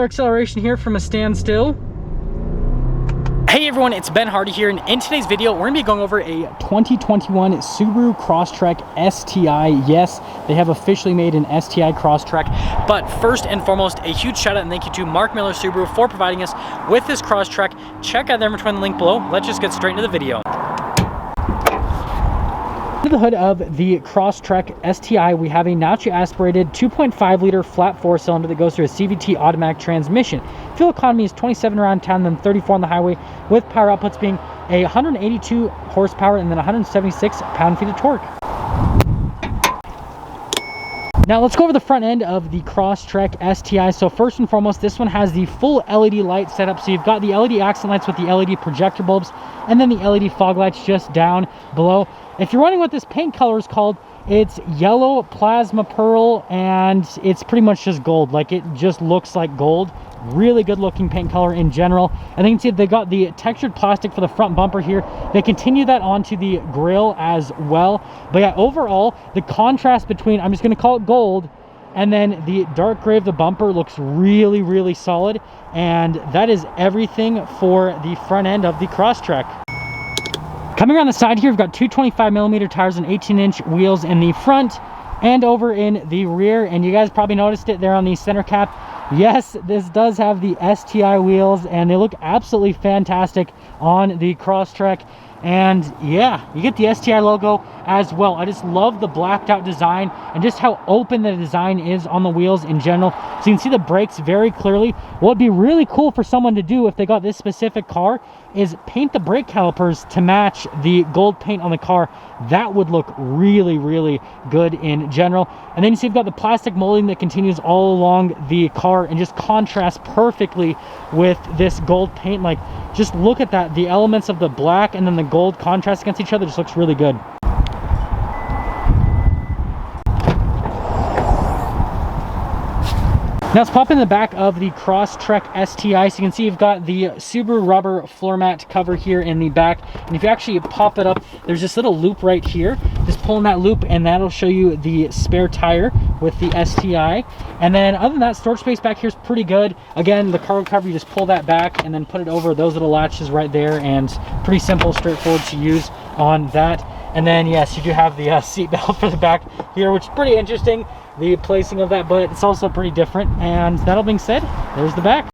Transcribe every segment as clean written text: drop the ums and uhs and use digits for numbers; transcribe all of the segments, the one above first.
our acceleration here from a standstill. Hey everyone, it's Ben Hardy here, and in today's video, we're gonna be going over a 2021 Subaru Crosstrek STI. Yes, they have officially made an STI Crosstrek, but first and foremost, a huge shout out and thank you to Mark Miller Subaru for providing us with this Crosstrek. Check out their inventory in the link below. Let's just get straight into the video. Under the hood of the Crosstrek STI, we have a naturally aspirated 2.5 liter flat 4-cylinder that goes through a CVT automatic transmission. Fuel economy is 27 around town, then 34 on the highway, with power outputs being a 182 horsepower and then 176 pound-feet of torque. Now let's go over the front end of the Crosstrek STI. So first and foremost, this one has the full LED light setup. So you've got the LED accent lights with the LED projector bulbs, and then the LED fog lights just down below. If you're wondering what this paint color is called, it's yellow plasma pearl, and it's pretty much just gold. Like, it just looks like gold. Really good looking paint color in general. And you can see they got the textured plastic for the front bumper here. They continue that onto the grille as well. But yeah, overall, the contrast between, I'm just going to call it gold, and then the dark gray of the bumper looks really, really solid. And that is everything for the front end of the Crosstrek. Coming around the side here, we've got two 25mm tires and 18-inch wheels in the front and over in the rear. And you guys probably noticed it there on the center cap. Yes, this does have the STI wheels, and they look absolutely fantastic on the Crosstrek. And yeah, you get the STI logo as well. I just love the blacked out design and just how open the design is on the wheels in general. So you can see the brakes very clearly. What would be really cool for someone to do if they got this specific car is paint the brake calipers to match the gold paint on the car. That would look really, really good in general. And then you see you've got the plastic molding that continues all along the car and just contrasts perfectly with this gold paint. Like, just look at that. The elements of the black and then the gold contrast against each other just looks really good. Now let's pop in the back of the Crosstrek STI. So you can see you've got the Subaru rubber floor mat cover here in the back. And if you actually pop it up, there's this little loop right here. Just pull in that loop and that'll show you the spare tire with the STI. And then other than that, storage space back here is pretty good. Again, the cargo cover, you just pull that back and then put it over those little latches right there. And pretty simple, straightforward to use on that. And then yes, you do have the seat belt for the back here, which is pretty interesting, the placing of that, but it's also pretty different. And that all being said, there's the back.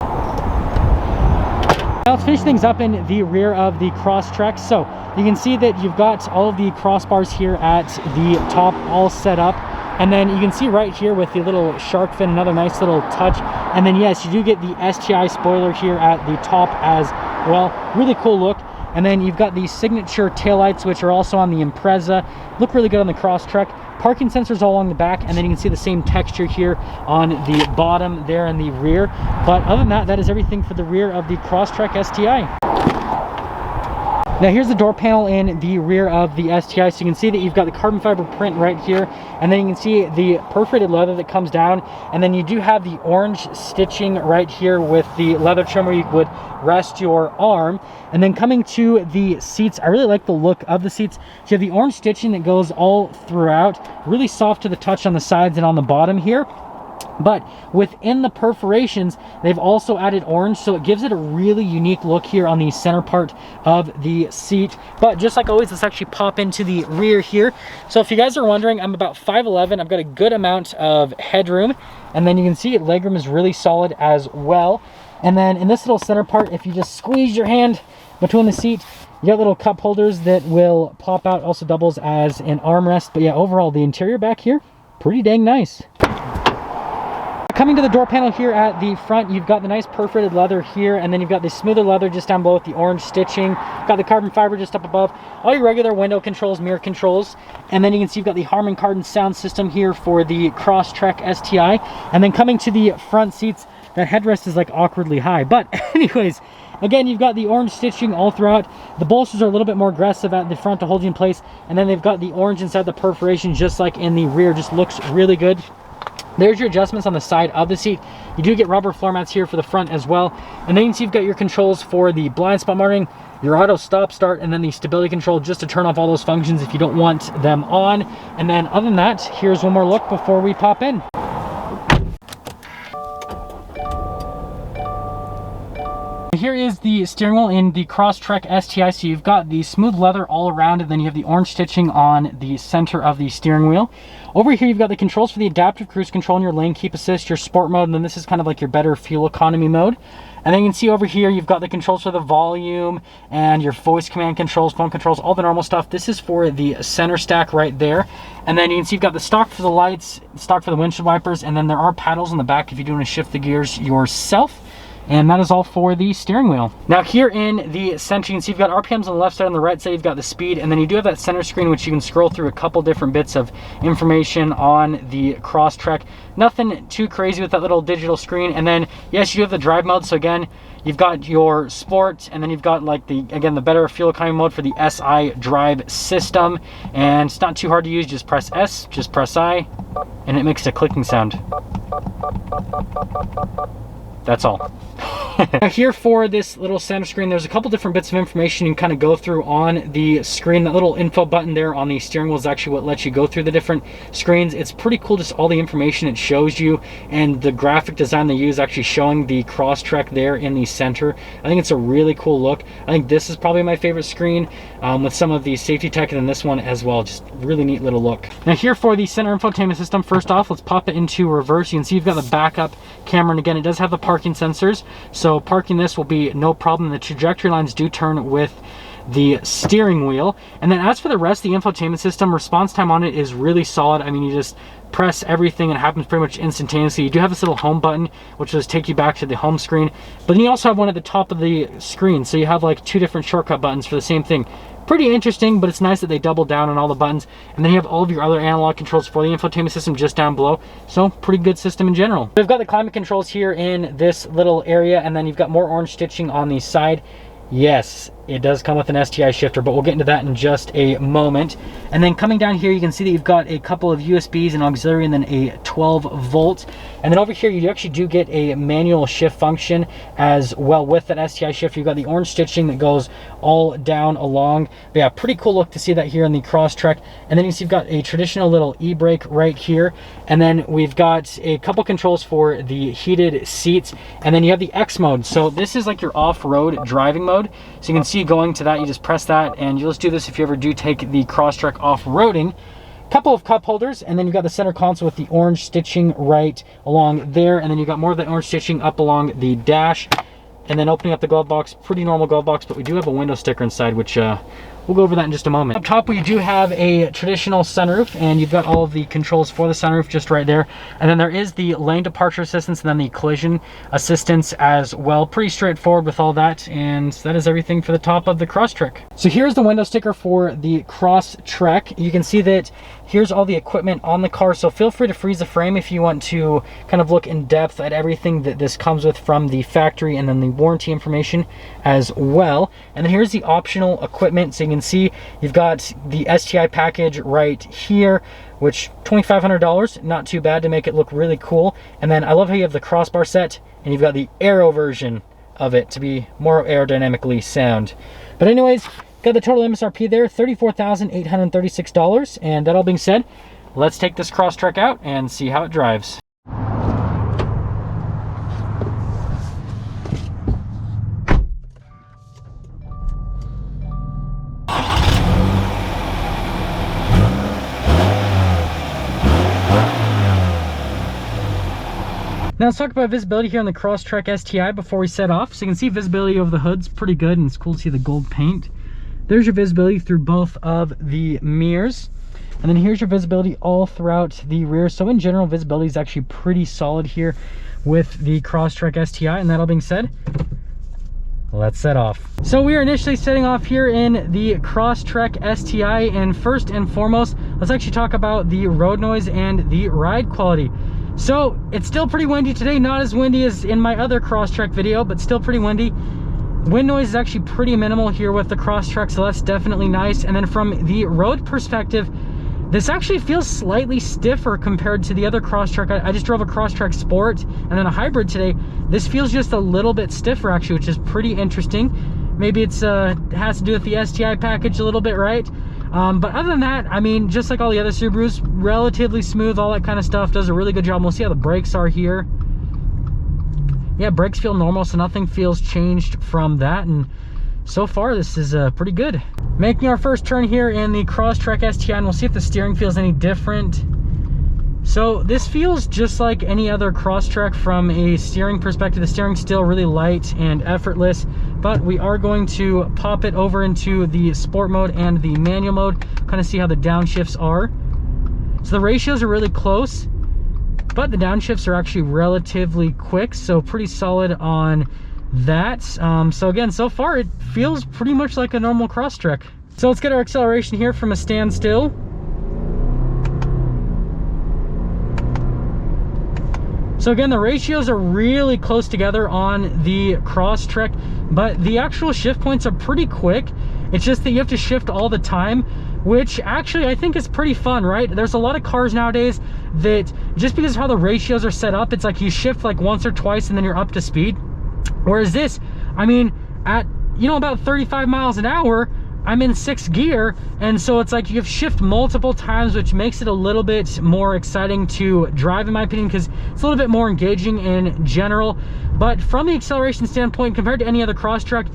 Now let's finish things up in the rear of the Crosstrek. So you can see that you've got all of the crossbars here at the top all set up. And then you can see right here with the little shark fin, another nice little touch. And then yes, you do get the STI spoiler here at the top as well. Really cool look. And then you've got the signature taillights, which are also on the Impreza. Look really good on the Crosstrek. Parking sensors all along the back, and then you can see the same texture here on the bottom there in the rear. But other than that, that is everything for the rear of the Crosstrek STI. Now here's the door panel in the rear of the STI. So you can see that you've got the carbon fiber print right here, and then you can see the perforated leather that comes down, and then you do have the orange stitching right here with the leather trim where you would rest your arm. And then coming to the seats, I really like the look of the seats. So you have the orange stitching that goes all throughout, really soft to the touch on the sides and on the bottom here. But within the perforations, they've also added orange, so it gives it a really unique look here on the center part of the seat. But just like always, let's actually pop into the rear here. So if you guys are wondering, I'm about 5'11". I've got a good amount of headroom, and then you can see legroom is really solid as well. And then in this little center part, if you just squeeze your hand between the seat, you got little cup holders that will pop out, also doubles as an armrest. But yeah, overall, the interior back here, pretty dang nice. Coming to the door panel here at the front, you've got the nice perforated leather here, and then you've got the smoother leather just down below with the orange stitching. Got the carbon fiber just up above. All your regular window controls, mirror controls. And then you can see you've got the Harman Kardon sound system here for the Crosstrek STI. And then coming to the front seats, that headrest is like awkwardly high. But anyways, again, you've got the orange stitching all throughout. The bolsters are a little bit more aggressive at the front to hold you in place. And then they've got the orange inside the perforation just like in the rear. Just looks really good. There's your adjustments on the side of the seat. You do get rubber floor mats here for the front as well. And then you can see you've got your controls for the blind spot monitoring, your auto stop start, and then the stability control just to turn off all those functions if you don't want them on. And then other than that, here's one more look before we pop in. here is the steering wheel in the Crosstrek STI. So you've got the smooth leather all around, and then you have the orange stitching on the center of the steering wheel. Over here, you've got the controls for the adaptive cruise control in your lane keep assist, your sport mode, and then this is kind of like your better fuel economy mode. And then you can see over here, you've got the controls for the volume and your voice command controls, phone controls, all the normal stuff. This is for the center stack right there. And then you can see you've got the stock for the lights, stock for the windshield wipers, and then there are paddles in the back if you do want to shift the gears yourself. And that is all for the steering wheel. Now here in the center, you can see you've got RPMs on the left side, on the right side you've got the speed, and then you do have that center screen which you can scroll through a couple different bits of information on the Crosstrek. Nothing too crazy with that little digital screen. And then yes, you do have the drive mode. So again, you've got your sport, and then you've got like the better fuel economy mode for the SI drive system. And it's not too hard to use. Just press S, just press I, and it makes a clicking sound. That's all. Now here for this little center screen, there's a couple different bits of information you can kind of go through on the screen. That little info button there on the steering wheel is actually what lets you go through the different screens. It's pretty cool, just all the information it shows you, and the graphic design they use actually showing the Crosstrek there in the center. I think it's a really cool look. I think this is probably my favorite screen with some of the safety tech, and then this one as well. Just really neat little look. Now here for the center infotainment system, first off, let's pop it into reverse. You can see you've got the backup camera, and again, it does have the parking sensors. So parking this will be no problem. The trajectory lines do turn with the steering wheel. And then as for the rest of the infotainment system, response time on it is really solid. I mean, you just press everything and it happens pretty much instantaneously. You do have this little home button, which does take you back to the home screen. But then you also have one at the top of the screen. So you have like two different shortcut buttons for the same thing. Pretty interesting, but it's nice that they double down on all the buttons. And then you have all of your other analog controls for the infotainment system just down below. So pretty good system in general. We've got the climate controls here in this little area, and then you've got more orange stitching on the side. Yes, it does come with an STI shifter, but we'll get into that in just a moment. And then coming down here, you can see that you've got a couple of USBs, an auxiliary, and then a 12 volt. And then over here, you actually do get a manual shift function as well with that STI shifter. You've got the orange stitching that goes all down along. But yeah, pretty cool look to see that here in the Crosstrek. And then you see you've got a traditional little e-brake right here. And then we've got a couple controls for the heated seats. And then you have the X mode. So this is like your off-road driving mode. So you can see going to that, you just press that, and you'll just do this if you ever do take the Crosstrek off-roading. Couple of cup holders, and then you've got the center console with the orange stitching right along there, and then you've got more of the orange stitching up along the dash. And then opening up the glove box, pretty normal glove box, but we do have a window sticker inside, which we'll go over that in just a moment. Up top, we do have a traditional sunroof, and you've got all of the controls for the sunroof just right there. And then there is the lane departure assistance, and then the collision assistance as well. Pretty straightforward with all that, and that is everything for the top of the Crosstrek. So here's the window sticker for the Crosstrek. You can see that here's all the equipment on the car, so feel free to freeze the frame if you want to kind of look in depth at everything that this comes with from the factory, and then the warranty information as well. And then here's the optional equipment. So you can see you've got the STI package right here, which $2,500, not too bad to make it look really cool. And then I love how you have the crossbar set, and you've got the aero version of it to be more aerodynamically sound. But anyways, got the total MSRP there, $34,836. And that all being said, let's take this Crosstrek out and see how it drives. Now let's talk about visibility here on the Crosstrek STI before we set off. So you can see visibility over the hood's pretty good, and it's cool to see the gold paint. There's your visibility through both of the mirrors. And then here's your visibility all throughout the rear. So in general, visibility is actually pretty solid here with the Crosstrek STI. And that all being said, let's set off. So we are initially setting off here in the Crosstrek STI, and first and foremost, let's actually talk about the road noise and the ride quality. So it's still pretty windy today, not as windy as in my other Crosstrek video, but still pretty windy. Wind noise is actually pretty minimal here with the Crosstrek, so that's definitely nice. And then from the road perspective, this actually feels slightly stiffer compared to the other Crosstrek. I just drove a Crosstrek Sport and then a hybrid today. This feels just a little bit stiffer actually, which is pretty interesting. Maybe it's has to do with the STI package a little bit, right? But other than that, I mean, just like all the other Subarus, relatively smooth, all that kind of stuff, does a really good job. We'll see how the brakes are here. yeah, brakes feel normal, so nothing feels changed from that. And so far, this is pretty good. Making our first turn here in the Crosstrek STI, and we'll see if the steering feels any different. So this feels just like any other Crosstrek from a steering perspective. The steering's still really light and effortless, but we are going to pop it over into the sport mode and the manual mode, kind of see how the downshifts are. So the ratios are really close, but the downshifts are actually relatively quick, so pretty solid on that. So again, so far it feels pretty much like a normal Crosstrek. So let's get our acceleration here from a standstill. So again, the ratios are really close together on the Crosstrek, but the actual shift points are pretty quick. It's just that you have to shift all the time, which actually I think is pretty fun, right? There's a lot of cars nowadays that just because of how the ratios are set up, it's like you shift like once or twice and then you're up to speed. Whereas this, I mean, at, you know, about 35 miles an hour, I'm in 6th gear, and so it's like you have shift multiple times, which makes it a little bit more exciting to drive, in my opinion, because it's a little bit more engaging in general. But from the acceleration standpoint, compared to any other Crosstrek,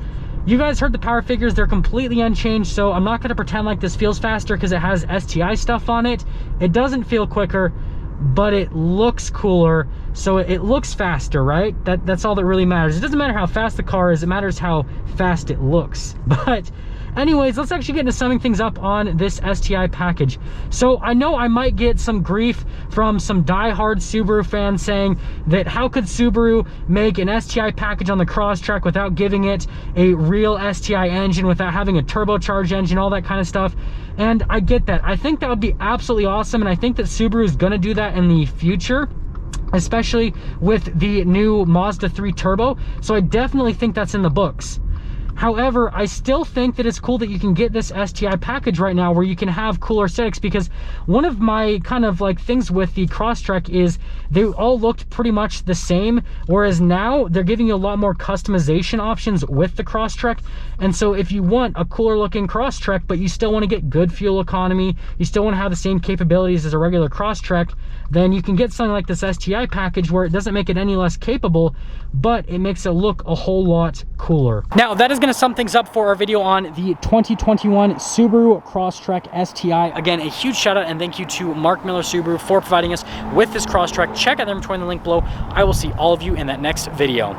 you guys heard the power figures, they're completely unchanged, so I'm not going to pretend like this feels faster because it has STI stuff on it. It doesn't feel quicker, but it looks cooler, so it looks faster, right? That's all that really matters. It doesn't matter how fast the car is, it matters how fast it looks. But anyways, let's actually get into summing things up on this STI package. So I know I might get some grief from some diehard Subaru fans saying that how could Subaru make an STI package on the Crosstrek without giving it a real STI engine, without having a turbocharged engine, all that kind of stuff. And I get that. I think that would be absolutely awesome, and I think that Subaru is going to do that in the future, especially with the new Mazda 3 Turbo. So I definitely think that's in the books. However, I still think that it's cool that you can get this STI package right now where you can have cooler aesthetics, because one of my kind of like things with the Crosstrek is they all looked pretty much the same, whereas now they're giving you a lot more customization options with the Crosstrek. And so if you want a cooler looking Crosstrek, but you still want to get good fuel economy, you still want to have the same capabilities as a regular Crosstrek, then you can get something like this STI package where it doesn't make it any less capable, but it makes it look a whole lot cooler. Now, that is going to sum things up for our video on the 2021 Subaru Crosstrek STI. Again, a huge shout out and thank you to Mark Miller Subaru for providing us with this Crosstrek. Check out their inventory in the link below. I will see all of you in that next video.